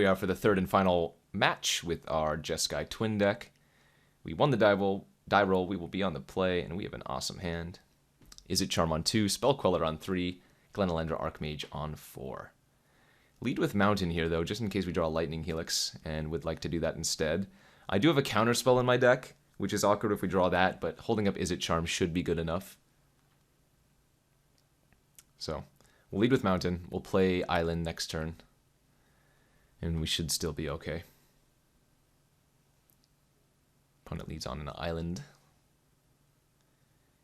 are for the third and final match with our Jeskai Twin deck. We won the die roll, we will be on the play, and we have an awesome hand. Izzet Charm on 2, Spell Queller on 3, Glenelendra Archmage on 4. Lead with Mountain here, though, just in case we draw a Lightning Helix, and would like to do that instead. I do have a Counterspell in my deck, which is awkward if we draw that, but holding up Izzet Charm should be good enough. So, we'll lead with Mountain, we'll play Island next turn, and we should still be okay. Opponent leads on an Island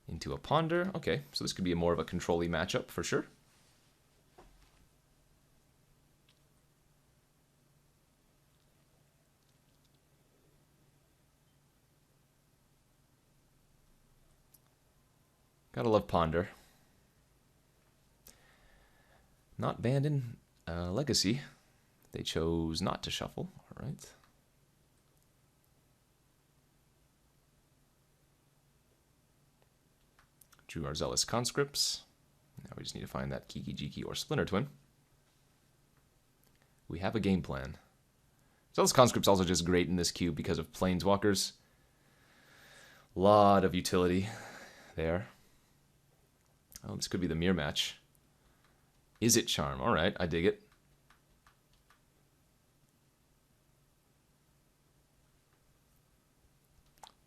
into a Ponder. Okay, so this could be more of a control-y matchup for sure. Gotta love Ponder. Not banned in Legacy. They chose not to shuffle. All right. Drew our Zealous Conscripts. Now we just need to find that Kiki Jiki or Splinter Twin. We have a game plan. Zealous Conscript's also just great in this cube because of Planeswalkers. Lot of utility there. Oh, this could be the mirror match. Izzet Charm. All right, I dig it.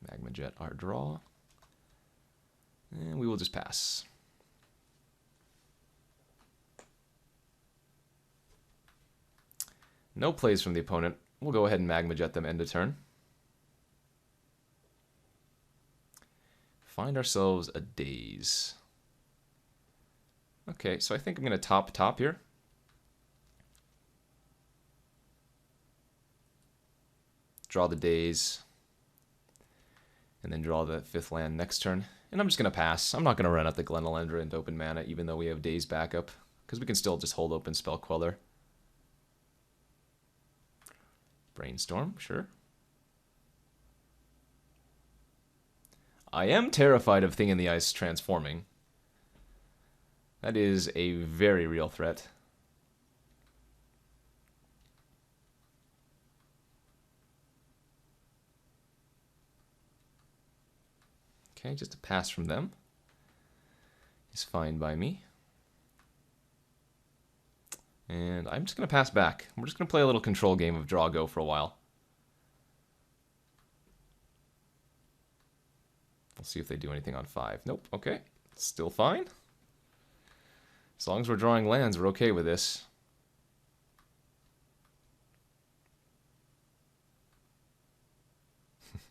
Magma Jet, our draw. And we will just pass. No plays from the opponent. We'll go ahead and Magma Jet them end of turn. Find ourselves a Daze. Okay, so I think I'm going to top here. Draw the Daze. And then draw the 5th land next turn. And I'm just going to pass. I'm not going to run out the Glenelendra into open mana, even though we have Daze backup. Because we can still just hold open Spell Queller. Brainstorm, sure. I am terrified of Thing in the Ice transforming. That is a very real threat. Okay, just a pass from them is fine by me. And I'm just going to pass back. We're just going to play a little control game of draw go for a while. We'll see if they do anything on 5. Nope, okay. Still fine. As long as we're drawing lands, we're okay with this.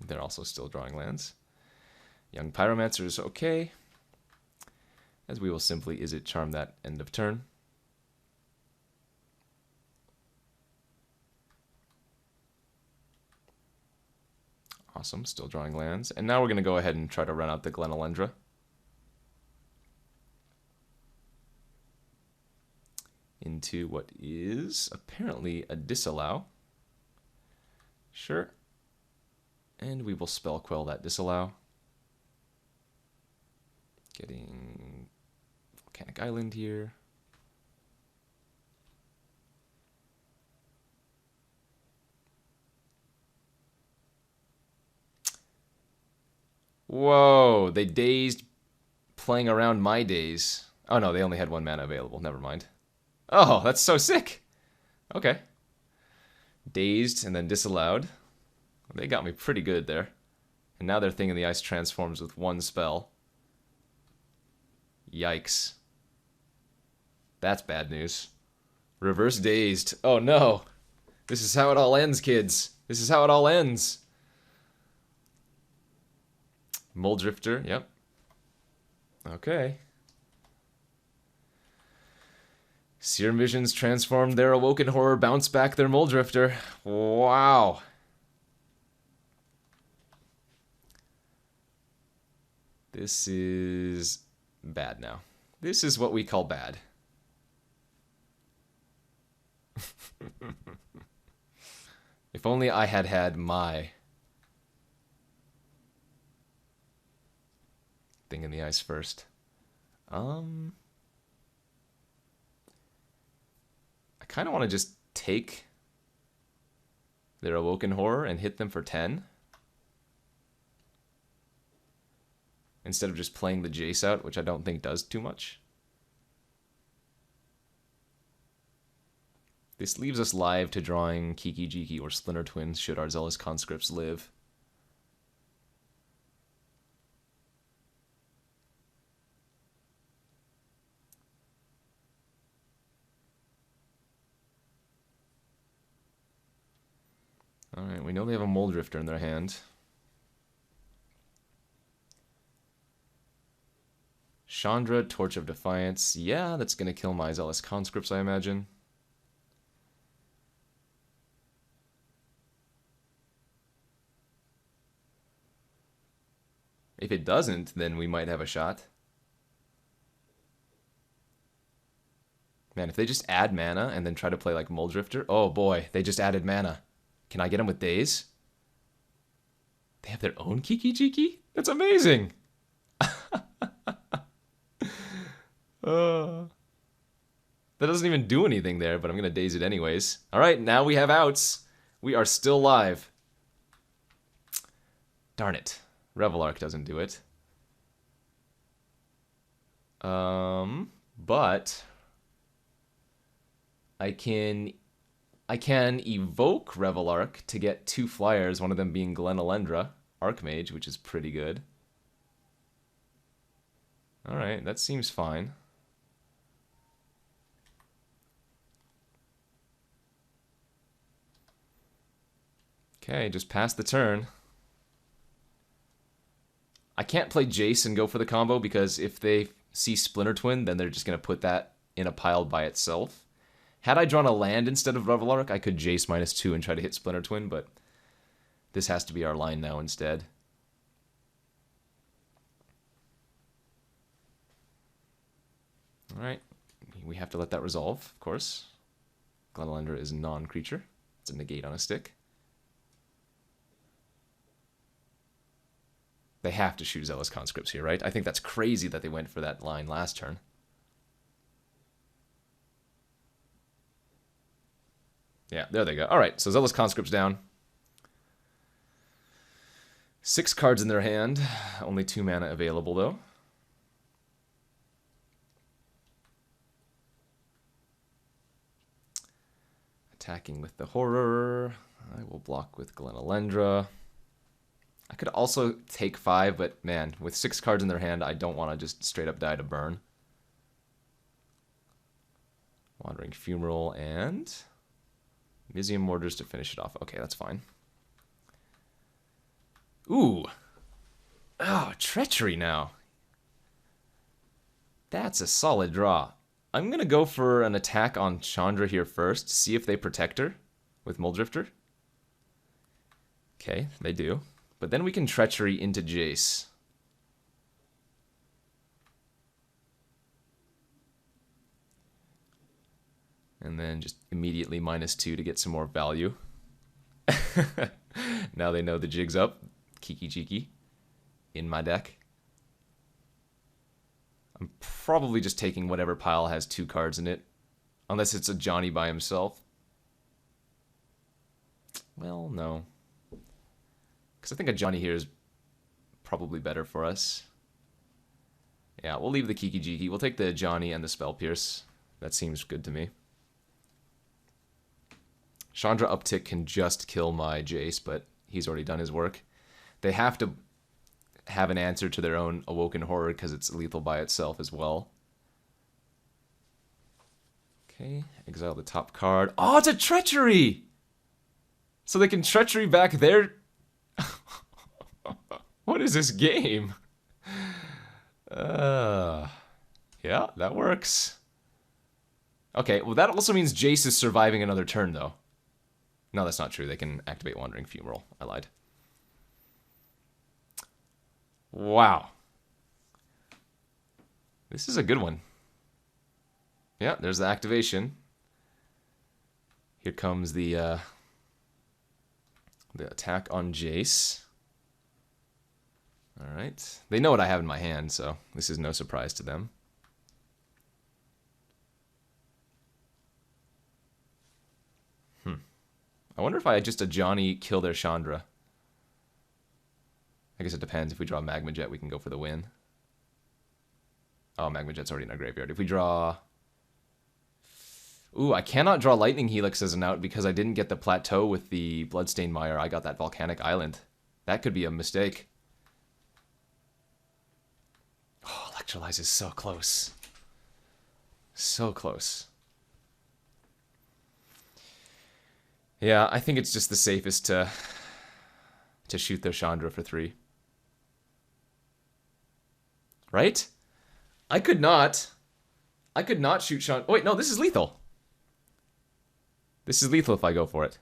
They're also still drawing lands. Young Pyromancer is okay, as we will simply Izzet Charm that end of turn. Awesome, still drawing lands. And now we're going to go ahead and try to run out the Glenelendra. Into what is apparently a Disallow. Sure. And we will Spell Quell that Disallow. Getting Volcanic Island here. Whoa, they dazed playing around my Daze. Oh no, they only had 1 mana available. Never mind. Oh, that's so sick. Okay. Dazed and then disallowed. They got me pretty good there. And now their Thing in the Ice transforms with 1 spell. Yikes. That's bad news. Reverse Dazed. Oh no. This is how it all ends, kids. This is how it all ends. Muldrifter, yep. Okay. Serum Visions transformed their Awoken Horror, bounce back their Muldrifter. Wow. This is bad now. This is what we call bad. If only I had had my Thing in the Ice first. I kind of want to just take their Awoken Horror and hit them for 10. Instead of just playing the Jace out, which I don't think does too much. This leaves us live to drawing Kiki Jiki or Splinter Twins should our Zealous Conscripts live. Alright, we know they have a Mole Drifter in their hand. Chandra, Torch of Defiance. Yeah, that's going to kill my Zealous Conscripts, I imagine. If it doesn't, then we might have a shot. Man, if they just add mana and then try to play like Mole Drifter. Oh boy, they just added mana. Can I get them with Daze? They have their own Kiki Jiki? That's amazing! That doesn't even do anything there, but I'm going to Daze it anyways. Alright, now we have outs. We are still live. Darn it. Revel Arc doesn't do it. But I can evoke Revel Arc to get 2 flyers, one of them being Glenalendra, Archmage, which is pretty good. Alright, that seems fine. Okay, just pass the turn. I can't play Jace and go for the combo because if they see Splinter Twin, then they're just going to put that in a pile by itself. Had I drawn a land instead of Revel Arc, I could Jace -2 and try to hit Splinter Twin, but this has to be our line now instead. Alright, we have to let that resolve, of course. Glenalendra is a non-creature. It's a negate on a stick. They have to shoot Zealous Conscripts here, right? I think that's crazy that they went for that line last turn. Yeah, there they go. Alright, so Zealous Conscripts down. 6 cards in their hand. Only 2 mana available, though. Attacking with the Horror. I will block with Glenalendra. I could also take 5, but man, with 6 cards in their hand, I don't want to just straight up die to burn. Wandering Fumarole and Mizium Mortars to finish it off. Okay, that's fine. Ooh. Oh, Treachery now. That's a solid draw. I'm going to go for an attack on Chandra here first, see if they protect her with Mole Drifter. Okay, they do. But then we can Treachery into Jace. And then just immediately -2 to get some more value. Now they know the jig's up. Kiki Jiki in my deck. I'm probably just taking whatever pile has 2 cards in it. Unless it's a Johnny by himself. Well, no. Because I think a Johnny here is probably better for us. Yeah, we'll leave the Kiki Jiki. We'll take the Johnny and the Spell Pierce. That seems good to me. Chandra Uptick can just kill my Jace, but he's already done his work. They have to have an answer to their own Awoken Horror because it's lethal by itself as well. Okay, exile the top card. Oh, it's a Treachery! So they can Treachery back their... What is this game? Yeah, that works. Okay, well that also means Jace is surviving another turn, though. No, that's not true. They can activate Wandering Fumarole. I lied. Wow. This is a good one. Yeah, there's the activation. Here comes the attack on Jace. Alright. They know what I have in my hand, so this is no surprise to them. I wonder if I just a Johnny kill their Chandra. I guess it depends. If we draw Magma Jet, we can go for the win. Oh, Magma Jet's already in our graveyard. If we draw... Ooh, I cannot draw Lightning Helix as an out because I didn't get the Plateau with the Bloodstained Mire. I got that Volcanic Island. That could be a mistake. Oh, Electrolyze is so close. So close. Yeah, I think it's just the safest to shoot their Chandra for 3. Right? I could not shoot Chandra. Oh, wait, no, this is lethal. This is lethal if I go for it.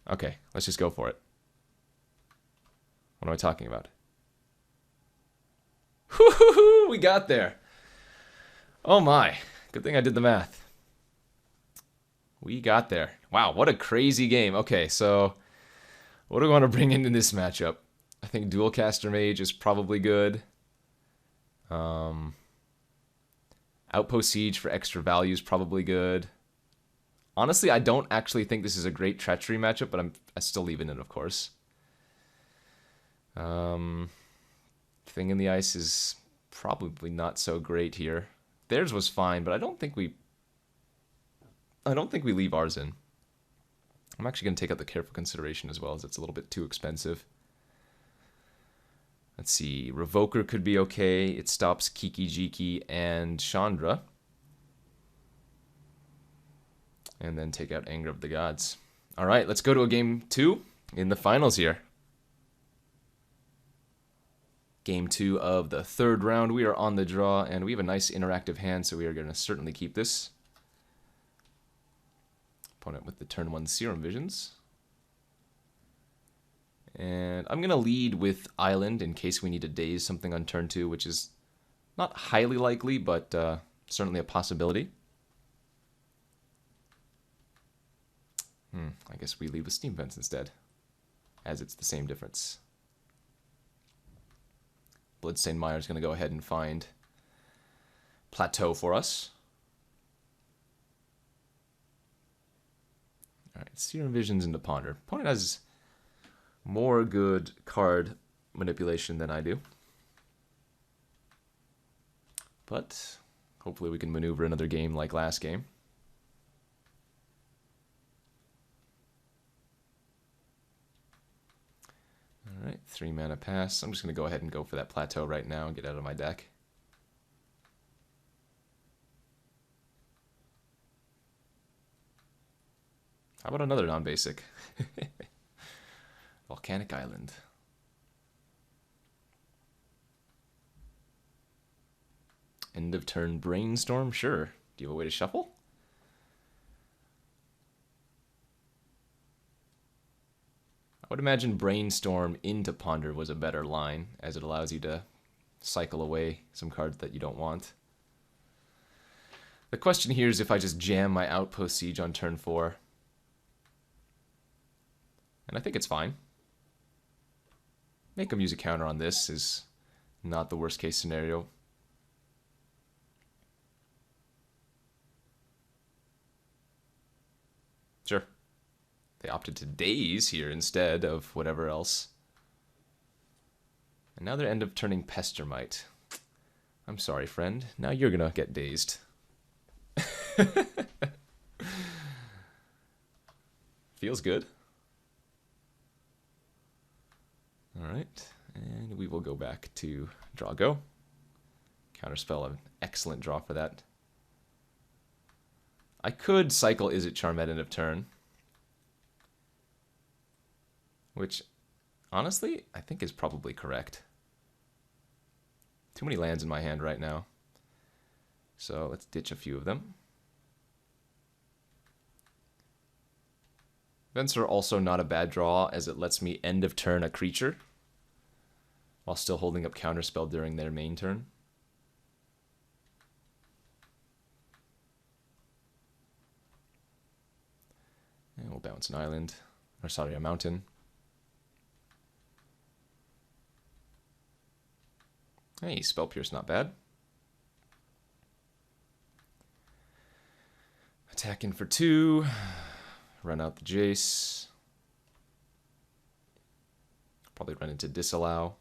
Okay, let's just go for it. What am I talking about? Woo-hoo-hoo, we got there. Oh my, good thing I did the math. We got there. Wow, what a crazy game. Okay, so what do we want to bring into this matchup? I think Dual Caster Mage is probably good. Outpost Siege for extra value is probably good. Honestly, I don't actually think this is a great Treachery matchup, but I'm still leaving it, of course. Thing in the Ice is probably not so great here. Theirs was fine, but I don't think we leave ours in. I'm actually going to take out the Careful Consideration as well, as it's a little bit too expensive. Let's see, Revoker could be okay. It stops Kiki Jiki and Chandra. And then take out Anger of the Gods. All right, let's go to a game 2 in the finals here. Game 2 of the 3rd round. We are on the draw, and we have a nice interactive hand, so we are going to certainly keep this. Opponent with the turn 1 Serum Visions. And I'm going to lead with Island in case we need to daze something on turn 2, which is not highly likely, but certainly a possibility. I guess we lead with Steam Vents instead, as it's the same difference. Bloodstained Mire is going to go ahead and find Plateau for us. Alright, Serum Visions into Ponder. Opponent has more good card manipulation than I do. But hopefully we can maneuver another game like last game. Alright, 3 mana pass. I'm just going to go ahead and go for that Plateau right now and get out of my deck. How about another non-basic? Volcanic Island. End of turn Brainstorm? Sure. Do you have a way to shuffle? I would imagine Brainstorm into Ponder was a better line, as it allows you to cycle away some cards that you don't want. The question here is if I just jam my Outpost Siege on turn 4. And I think it's fine. Make them use a counter on this is not the worst case scenario. Sure. They opted to daze here instead of whatever else. And now they're end up turning Pestermite. I'm sorry, friend. Now you're gonna get dazed. Feels good. Alright, and we will go back to draw go. Counterspell, an excellent draw for that. I could cycle Izzet Charm at end of turn. Which, honestly, I think is probably correct. Too many lands in my hand right now. So let's ditch a few of them. Vents are also not a bad draw, as it lets me end of turn a creature while still holding up Counterspell during their main turn. And we'll bounce an island, or sorry, a mountain. Hey, Spell Pierce, not bad. Attack in for 2. Run out the Jace. Probably run into Disallow.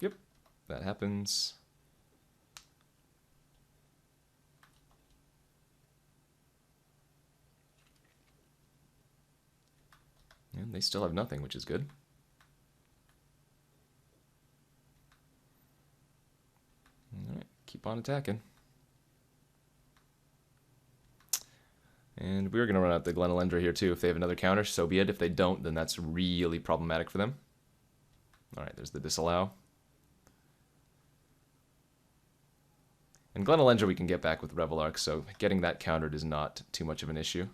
Yep, that happens. And they still have nothing, which is good. Alright, keep on attacking. And we're going to run out the Glenelendra here too. If they have another counter, so be it. If they don't, then that's really problematic for them. Alright, there's the Disallow. And Glenelendra we can get back with Revelark, so getting that countered is not too much of an issue.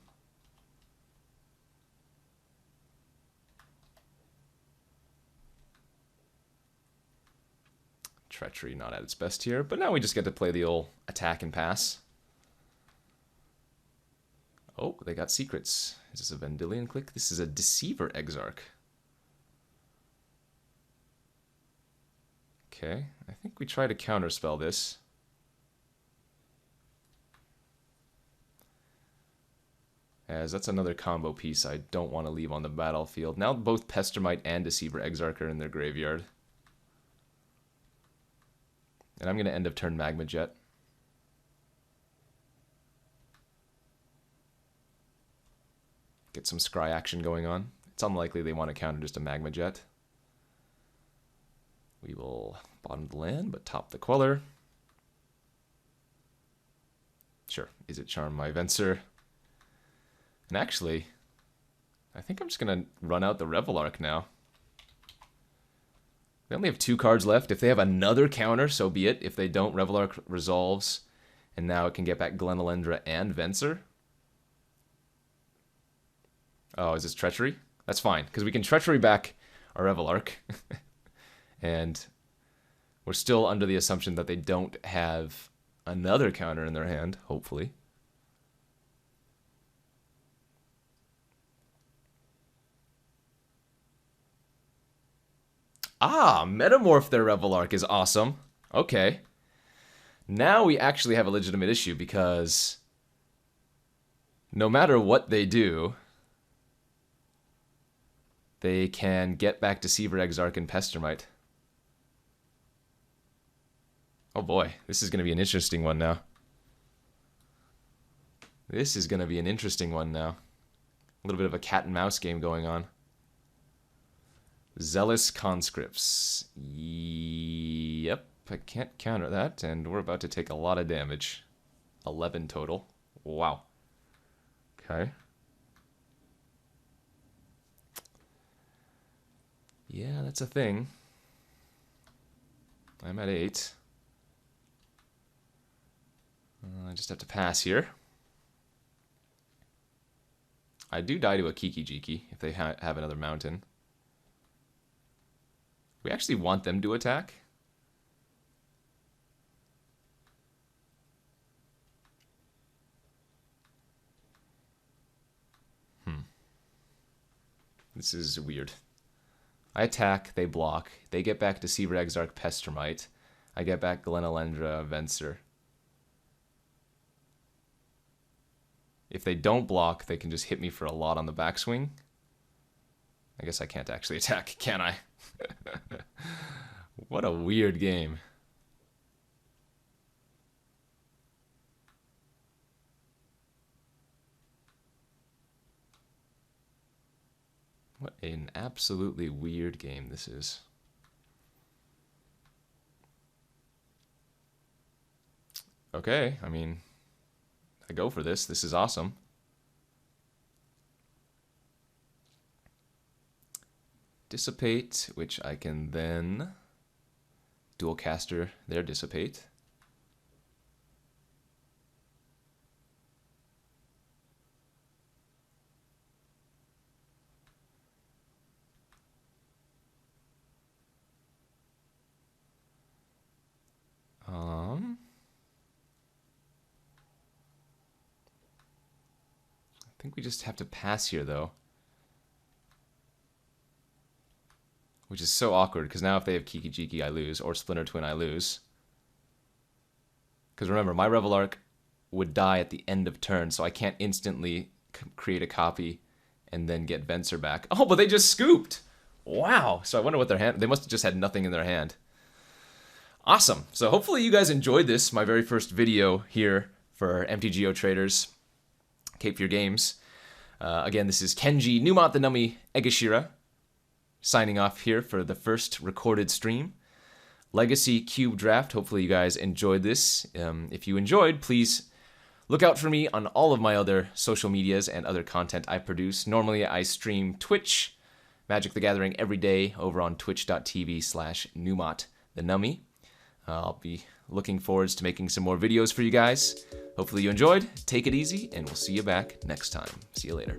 Treachery not at its best here, but now we just get to play the old attack and pass. Oh, they got secrets. Is this a Vendilion click? This is a Deceiver Exarch. Okay, I think we try to counterspell this. As that's another combo piece I don't want to leave on the battlefield. Now both Pestermite and Deceiver Exarch are in their graveyard. And I'm going to end of turn Magma Jet. Get some scry action going on. It's unlikely they want to counter just a Magma Jet. We will bottom the land, but top the Queller. Sure, is it Charm my Venser? And actually, I think I'm just going to run out the Revelark now. They only have 2 cards left. If they have another counter, so be it. If they don't, Revelark resolves, and now it can get back Glenelendra and Venser. Oh, is this Treachery? That's fine, because we can Treachery back our Revelark. And we're still under the assumption that they don't have another counter in their hand, hopefully. Ah, Metamorph their Revelark is awesome. Okay. Now we actually have a legitimate issue, because no matter what they do, they can get back Deceiver Exarch and Pestermite. Oh boy, this is going to be an interesting one now. This is going to be an interesting one now. A little bit of a cat and mouse game going on. Zealous Conscripts. Yep, I can't counter that, and we're about to take a lot of damage. 11 total. Wow. Okay. Yeah, that's a thing. I'm at 8. I just have to pass here. I do die to a Kiki-Jiki if they have another mountain. We actually want them to attack. This is weird. I attack, they block. They get back Deceiver Exarch, Pestermite. I get back Glenelendra, Venser. If they don't block, they can just hit me for a lot on the backswing. I guess I can't actually attack, can I? What a weird game. What an absolutely weird game this is. Okay, I mean, I go for this. This is awesome. Dissipate, which I can then dual caster their Dissipate. I think we just have to pass here, though. Which is so awkward, because now if they have Kiki-Jiki, I lose, or Splinter Twin, I lose. Because remember, my Revelark would die at the end of turn, so I can't instantly create a copy and then get Venser back. Oh, but they just scooped! Wow! So I wonder what their hand... They must have just had nothing in their hand. Awesome! So hopefully you guys enjoyed this, my very first video here for MTGO traders. Cape for your games. Again, this is Kenji, Numot the Nummy, Egashira, signing off here for the first recorded stream. Legacy Cube Draft. Hopefully you guys enjoyed this. If you enjoyed, please look out for me on all of my other social medias and other content I produce. Normally I stream Twitch, Magic the Gathering every day over on twitch.tv/Numot the Nummy. I'll be looking forward to making some more videos for you guys. Hopefully you enjoyed. Take it easy, and we'll see you back next time. See you later.